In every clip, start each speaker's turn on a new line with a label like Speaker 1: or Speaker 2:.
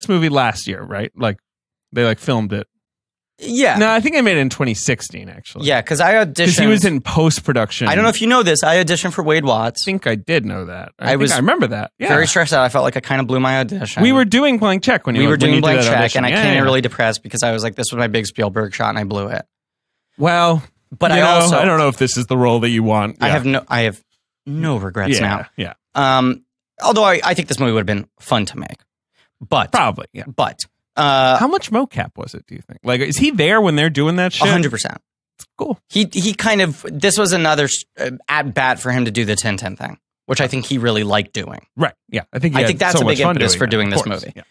Speaker 1: this movie last year, right? Like they like filmed it.
Speaker 2: Yeah.
Speaker 1: No, I think I made it in 2016, actually.
Speaker 2: Yeah, because I auditioned.
Speaker 1: Because he was in post-production.
Speaker 2: I don't know if you know this. I auditioned for Wade Watts.
Speaker 1: I think I did know that. I remember that. Yeah.
Speaker 2: Very stressed out. I felt like I kind of blew my audition.
Speaker 1: We were doing Blank Check when you
Speaker 2: were doing Blank Check,
Speaker 1: audition.
Speaker 2: and I came in really depressed because I was like, this was my big Spielberg shot, and I blew it.
Speaker 1: Well,
Speaker 2: but I
Speaker 1: don't know if this is the role that you want.
Speaker 2: Yeah. I have no regrets now.
Speaker 1: Yeah.
Speaker 2: Although I think this movie would have been fun to make. But
Speaker 1: probably, yeah.
Speaker 2: But
Speaker 1: how much mocap was it, do you think? Like, is he there when they're doing that shit?
Speaker 2: 100%.
Speaker 1: It's cool.
Speaker 2: He kind of, this was another at bat for him to do the 10-10 thing, which I think he really liked doing.
Speaker 1: Right. Yeah. I think
Speaker 2: that's a big impetus for doing this movie. Yeah.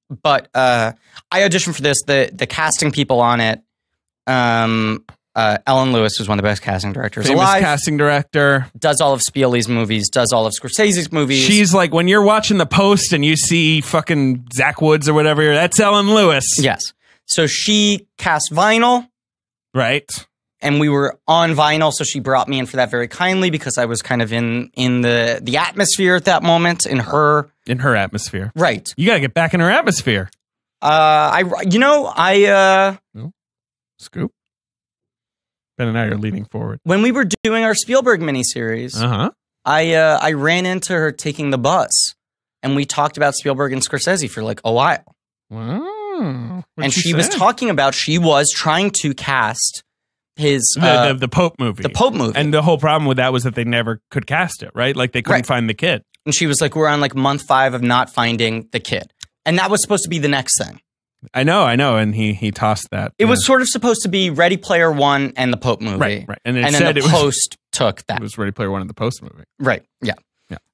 Speaker 2: But I auditioned for this. The casting people on it, Ellen Lewis was one of the best casting directors alive.
Speaker 1: Casting director.
Speaker 2: Does all of Spiel's movies, does all of Scorsese's movies.
Speaker 1: She's like, when you're watching The Post and you see fucking Zach Woods or whatever, that's Ellen Lewis.
Speaker 2: Yes. So she cast vinyl.
Speaker 1: Right.
Speaker 2: And we were on vinyl, so she brought me in for that very kindly because I was kind of in the atmosphere at that moment, in her
Speaker 1: atmosphere.
Speaker 2: Right.
Speaker 1: You got to get back in her atmosphere. Scoop. Ben and I are leaning forward.
Speaker 2: When we were doing our Spielberg miniseries, I ran into her taking the bus, and we talked about Spielberg and Scorsese for like a while.
Speaker 1: Wow.
Speaker 2: And she was talking about she was trying to cast his
Speaker 1: the Pope movie.
Speaker 2: The Pope movie.
Speaker 1: And the whole problem with that was that they never could cast it, right? Like they couldn't find the kid.
Speaker 2: And she was like, we're on like month 5 of not finding the kid. And that was supposed to be the next thing.
Speaker 1: I know. And he tossed that.
Speaker 2: It was sort of supposed to be Ready Player One and the Pope movie.
Speaker 1: Right.
Speaker 2: And then the Post took that.
Speaker 1: It was Ready Player One and the Post movie.
Speaker 2: Right. Yeah.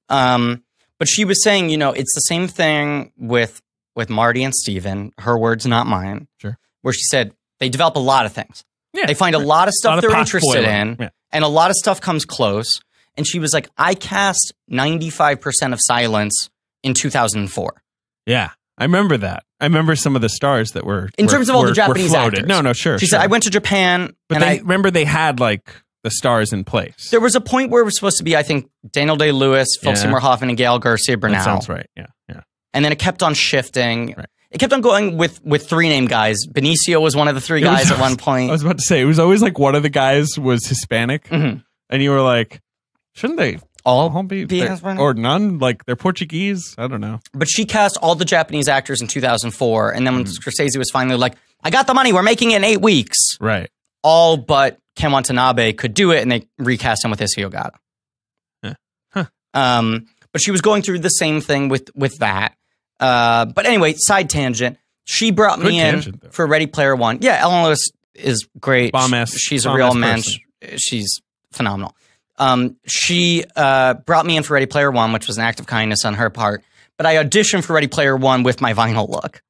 Speaker 2: But she was saying, it's the same thing with Marty and Steven, her words, not mine.
Speaker 1: Sure. Where
Speaker 2: she said they develop a lot of things.
Speaker 1: Yeah.
Speaker 2: They find a lot of stuff they're interested in, and a lot of stuff comes close. And she was like, I cast 95% of Silence in 2004.
Speaker 1: Yeah. I remember that. I remember some of the stars that were
Speaker 2: in terms of all the Japanese actors.
Speaker 1: No, sure.
Speaker 2: She said I went to Japan,
Speaker 1: but I remember they had like the stars in place.
Speaker 2: There was a point where it was supposed to be, I think, Daniel Day-Lewis, Philip Seymour Hoffman, and Gael Garcia Bernal.
Speaker 1: That sounds right. Yeah.
Speaker 2: And then it kept on shifting. Right. It kept on going with 3 name guys. Benicio was one of the 3 guys at one point.
Speaker 1: I was about to say it was always like one of the guys was Hispanic, and you were like, shouldn't they? All be or none, like they're Portuguese. I don't know.
Speaker 2: But she cast all the Japanese actors in 2004, and then when Scorsese was finally like, "I got the money, we're making it in 8 weeks,"
Speaker 1: right?
Speaker 2: All but Ken Watanabe could do it, and they recast him with Isao Ogata. But she was going through the same thing with that. But anyway, side tangent. She brought me in for Ready Player One. Yeah, Ellen Lewis is great.
Speaker 1: Bomb-ass.
Speaker 2: She's a real mensch. She's phenomenal. She brought me in for Ready Player One, which was an act of kindness on her part. But I auditioned for Ready Player One with my vinyl look.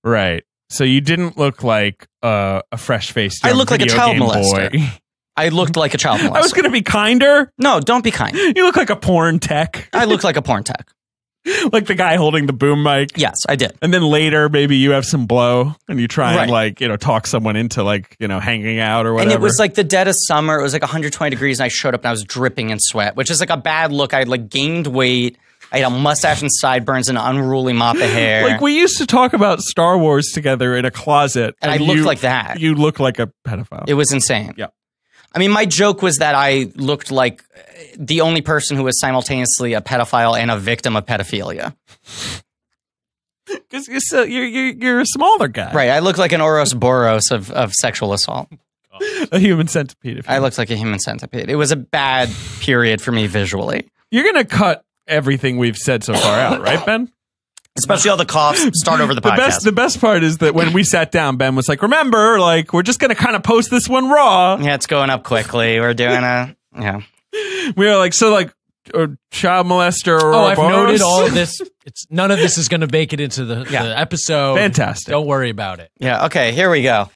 Speaker 1: Right. So you didn't look like a fresh-faced
Speaker 2: I looked like a child
Speaker 1: molester.
Speaker 2: Boy. I looked like a child molester.
Speaker 1: I was going to be kinder.
Speaker 2: No, don't be kind.
Speaker 1: You look like a porn tech.
Speaker 2: I look like a porn tech.
Speaker 1: Like the guy holding the boom mic.
Speaker 2: Yes, I did.
Speaker 1: And then later, maybe you have some blow and you try and talk someone into hanging out or whatever.
Speaker 2: And it was like the dead of summer. It was like 120 degrees and I showed up and I was dripping in sweat, which is like a bad look. I had gained weight. I had a mustache and sideburns and an unruly mop of hair.
Speaker 1: Like we used to talk about Star Wars together in a closet.
Speaker 2: And I looked like that.
Speaker 1: You look like a pedophile.
Speaker 2: It was insane.
Speaker 1: Yeah.
Speaker 2: I mean, my joke was that I looked like the only person who was simultaneously a pedophile and a victim of pedophilia.
Speaker 1: Because you're a smaller guy.
Speaker 2: Right. I look like an Ouroboros of sexual assault.
Speaker 1: A human centipede.
Speaker 2: I looked like a human centipede. It was a bad period for me visually.
Speaker 1: You're going to cut everything we've said so far out, right, Ben?
Speaker 2: Especially all the coughs. Start over the podcast.
Speaker 1: The best part is that when we sat down, Ben was like, remember, we're just going to kind of post this one raw.
Speaker 2: Yeah, it's going up quickly. We're doing
Speaker 1: We were like, child molester or
Speaker 3: I've noted all of this. None of this is going to make it into the episode.
Speaker 1: Fantastic.
Speaker 3: Don't worry about it.
Speaker 2: Yeah, okay, here we go.